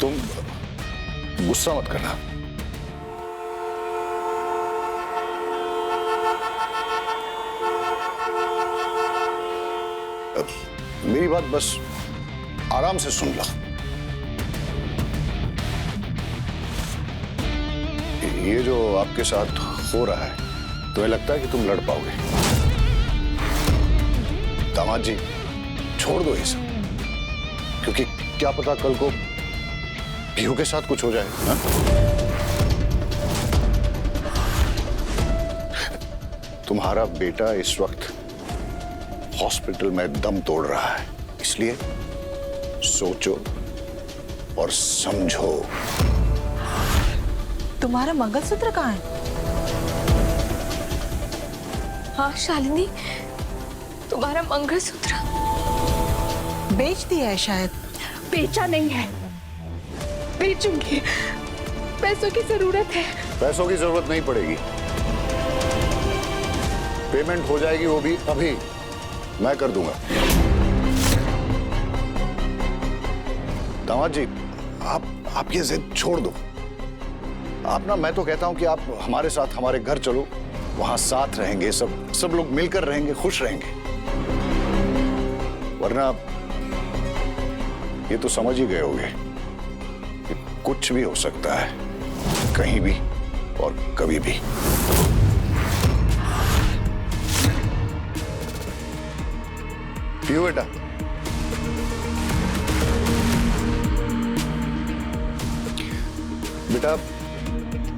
तुम गुस्सा मत करना। मेरी बात बस आराम से सुन लो। ये जो आपके साथ हो रहा है, तुम्हें लगता है कि तुम लड़ पाओगे? दामाद जी, छोड़ दो ये सब, क्योंकि क्या पता कल को पीहू के साथ कुछ हो जाए ना? तुम्हारा बेटा इस वक्त हॉस्पिटल में दम तोड़ रहा है, इसलिए सोचो और समझो। तुम्हारा मंगलसूत्र कहाँ है? हाँ शालिनी, तुम्हारा मंगलसूत्र बेच दिया है शायद। बेचा नहीं है, बेचूंगी। पैसों की जरूरत है। पैसों की जरूरत नहीं पड़ेगी, पेमेंट हो जाएगी, वो भी अभी मैं कर दूंगा। दामाद जी, आप ये जिद छोड़ दो। आप ना, मैं तो कहता हूं कि आप हमारे साथ हमारे घर चलो, वहां साथ रहेंगे, सब लोग मिलकर रहेंगे, खुश रहेंगे। वरना ये तो समझ ही गए होंगे कि कुछ भी हो सकता है, कहीं भी और कभी भी। पियो बेटा। बेटा,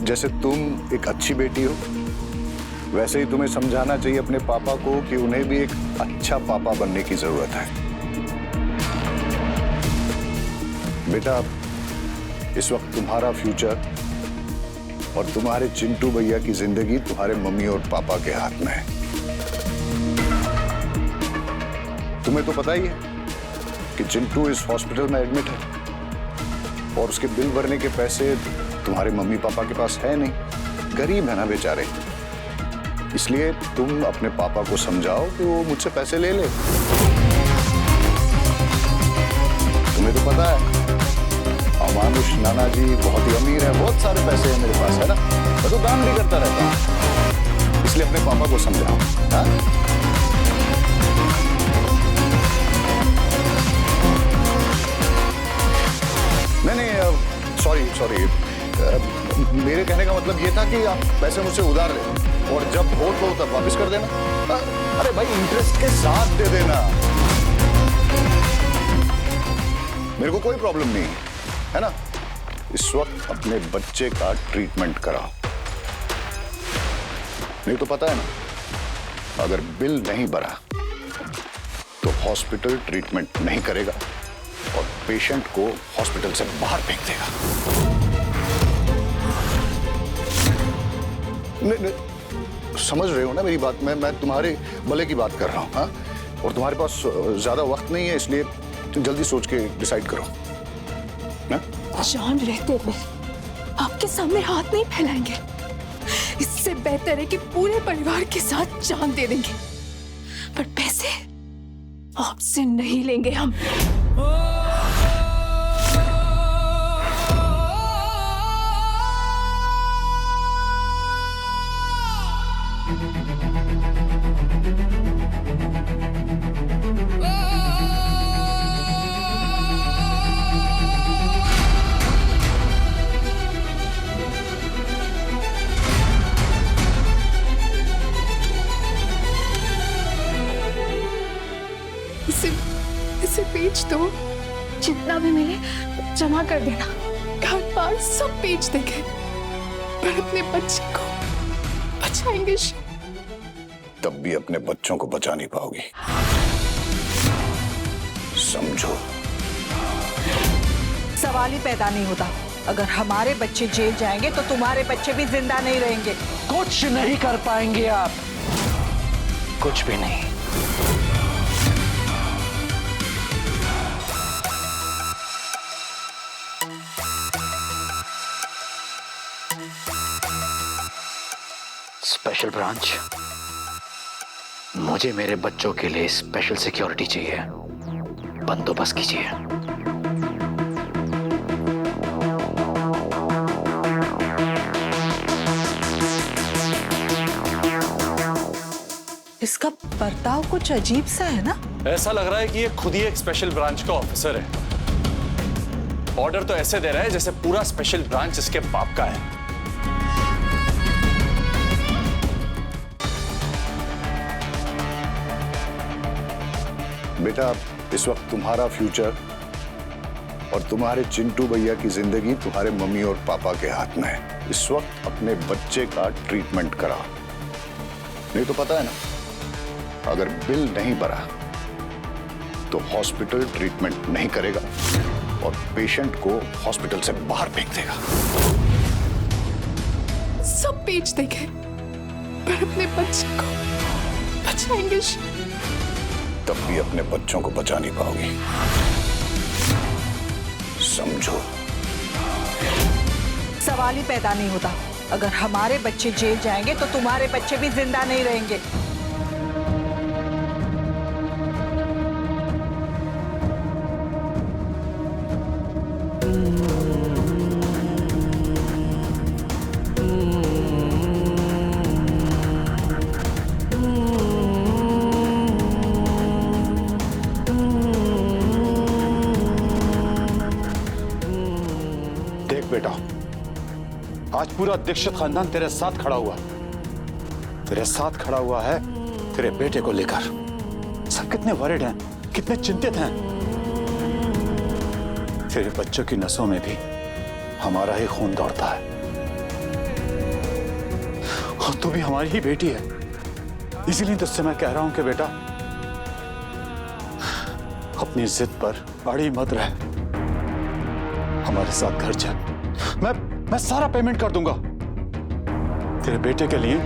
जैसे तुम एक अच्छी बेटी हो, वैसे ही तुम्हें समझाना चाहिए अपने पापा को कि उन्हें भी एक अच्छा पापा बनने की जरूरत है। बेटा, इस वक्त तुम्हारा फ्यूचर और तुम्हारे चिंटू भैया की जिंदगी तुम्हारे मम्मी और पापा के हाथ में है। तुम्हें तो पता ही है कि चिंटू इस हॉस्पिटल में एडमिट है और उसके बिल भरने के पैसे तुम्हारे मम्मी पापा के पास है नहीं, गरीब है ना बेचारे। इसलिए तुम अपने पापा को समझाओ कि वो मुझसे पैसे ले ले। तुम्हें तो पता है अमानुष नाना जी बहुत ही अमीर है, बहुत सारे पैसे हैं मेरे पास, है ना? मैं तो दान भी करता रहता हूं, इसलिए अपने पापा को समझाओ। हाँ? नहीं, सॉरी, मेरे कहने का मतलब ये था कि आप पैसे मुझसे उधार लें और जब हो तो तब वापस कर देना। अरे भाई, इंटरेस्ट के साथ दे देना, मेरे को कोई प्रॉब्लम नहीं है ना? इस वक्त अपने बच्चे का ट्रीटमेंट कराओ, नहीं तो पता है ना, अगर बिल नहीं भरा तो हॉस्पिटल ट्रीटमेंट नहीं करेगा और पेशेंट को हॉस्पिटल से बाहर फेंक देगा। नहीं, समझ रहे हो ना मेरी बात? मैं तुम्हारे भले की बात कर रहा हूं। हाँ? और तुम्हारे पास ज्यादा वक्त नहीं है, इसलिए तुम जल्दी सोच के डिसाइड करो ना? जान रहते हुए आपके सामने हाथ नहीं फैलाएंगे। इससे बेहतर है कि पूरे परिवार के साथ जान दे देंगे, पर पैसे आपसे नहीं लेंगे हम। इसे बेच दो, जितना भी मिले जमा कर देना, घर बार सब बेच देंगे, पर अपने बच्चे को बचाएंगे। तब भी अपने बच्चों को बचा नहीं पाओगी, समझो। सवाल ही पैदा नहीं होता। अगर हमारे बच्चे जेल जाएंगे तो तुम्हारे बच्चे भी जिंदा नहीं रहेंगे। कुछ नहीं कर पाएंगे आप, कुछ भी नहीं। स्पेशल ब्रांच, मुझे मेरे बच्चों के लिए स्पेशल सिक्योरिटी चाहिए, बंदोबस्त कीजिए। इसका बर्ताव कुछ अजीब सा है ना। ऐसा लग रहा है कि ये खुद ही एक स्पेशल ब्रांच का ऑफिसर है। ऑर्डर तो ऐसे दे रहा है जैसे पूरा स्पेशल ब्रांच इसके बाप का है। बेटा, इस वक्त तुम्हारा फ्यूचर और तुम्हारे चिंटू भैया की जिंदगी तुम्हारे मम्मी और पापा के हाथ में है। इस वक्त अपने बच्चे का ट्रीटमेंट करा, नहीं तो पता है ना, अगर बिल नहीं भरा तो हॉस्पिटल ट्रीटमेंट नहीं करेगा और पेशेंट को हॉस्पिटल से बाहर फेंक देगा। सब बेच देंगे पर अपने बच्चे को बचाएंगे। तब भी अपने बच्चों को बचा नहीं पाओगी, समझो। सवाल ही पैदा नहीं होता। अगर हमारे बच्चे जेल जाएंगे तो तुम्हारे बच्चे भी जिंदा नहीं रहेंगे। देख बेटा, आज पूरा दीक्षित खानदान तेरे साथ खड़ा हुआ, तेरे साथ खड़ा हुआ है तेरे बेटे को लेकर। सब कितने वरिड हैं, कितने चिंतित हैं। तेरे बच्चों की नसों में भी हमारा ही खून दौड़ता है और तू भी हमारी ही बेटी है। इसीलिए तुझसे मैं कह रहा हूं कि बेटा, अपनी जिद पर अड़ी मत रह, हमारे साथ घर चल। मैं सारा पेमेंट कर दूंगा। तेरे बेटे के लिए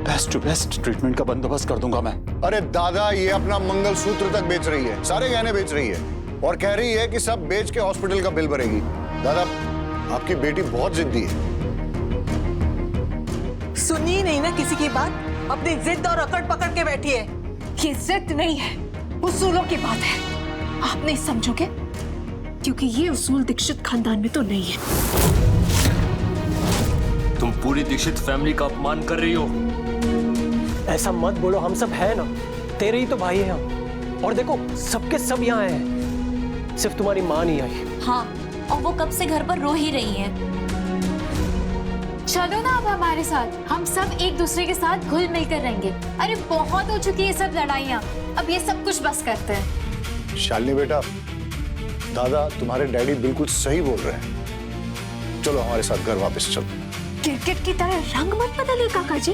बेस्ट टू बेस्ट ट्रीटमेंट का बंदोबस्त कर दूंगा मैं। अरे दादा, ये अपना मंगलसूत्र तक बेच रही है, सारे गहने बेच रही है और कह रही है कि सब बेच के हॉस्पिटल का बिल भरेगी। दादा, आपकी बेटी बहुत जिद्दी है। सुनी नहीं ना किसी की बात, अपनी जिद और अकड़ पकड़ के बैठी है। ये जिद नहीं है, उसूलों की बात है। आप नहीं समझोगे क्योंकि ये उसूल दीक्षित खानदान में तो नहीं है। तुम पूरी दीक्षित फैमिली का अपमान कर रही हो। ऐसा मत बोलो, हम सब है ना, तेरे ही तो भाई हैं हम। और देखो सबके सब यहाँ हैं, सिर्फ तुम्हारी माँ नहीं आई। हाँ, और वो कब से घर पर रो ही रही है। चलो ना अब हमारे साथ, हम सब एक दूसरे के साथ घुल मिलकर रहेंगे। अरे बहुत हो चुकी है सब लड़ाइयाँ, अब ये सब कुछ बस करते हैं। शालिनी बेटा, दादा तुम्हारे डैडी बिल्कुल सही बोल रहे हैं। चलो हमारे साथ घर वापस चलो। क्रिकेट की तरह रंग मत बदलिए काका जी।